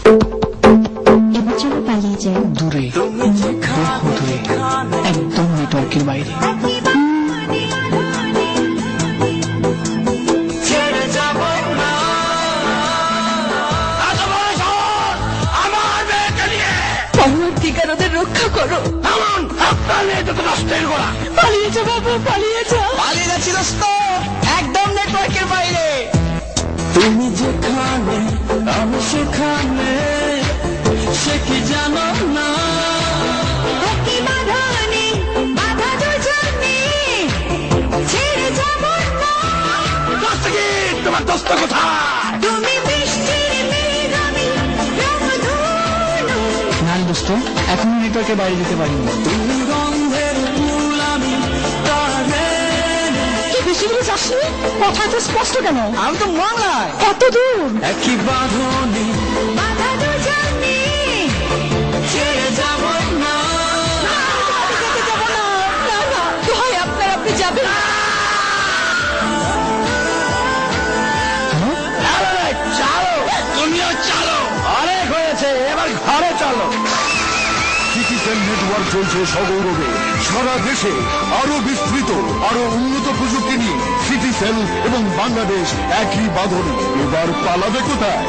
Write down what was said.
এবার চলো পালিয়ে যাই দূরে, বহু দূরে, একদম নেটওয়ার্কের বাইরে। ঠিকানাদের রক্ষা করো। পালিয়ে যা বাবু, পালিয়ে যা। পালিয়ে যাচ্ছিল একদম নেটওয়ার্কের বাইরে। তুমি যেখানে আমি সেখানে, সে কি জানো না? তোমার দোস্ত কোথায়? তুমি বৃষ্টির মেঘ, আমি রংধনু। না দোস্ত, এখনো নেটওয়ার্কের বাইরে যেতে পারিনি। তুমি গন্ধের ফুল, আমি তারে। কি বেশি করে যাসনি? কথা তো স্পষ্ট কেন? আমি তো বাংলায়। কত দূর? একই বাঁধনে বাধা দুজনে ছেড়ে যাব না। যেতে যাবো না। না না, দোহাই আপনার, আপনি যাবেন। চালো, তুমিও চালো। অনেক হয়েছে, এবার ঘরে চলো। সিটিসেল নেটওয়ার্ক চলছে সগৌরবে সারা দেশে। আরো বিস্তৃত, আরো উন্নত প্রযুক্তি নিয়ে সিটিসেল এবং বাংলাদেশ একই বাঁধনে। এবার পালাবে কোথায়?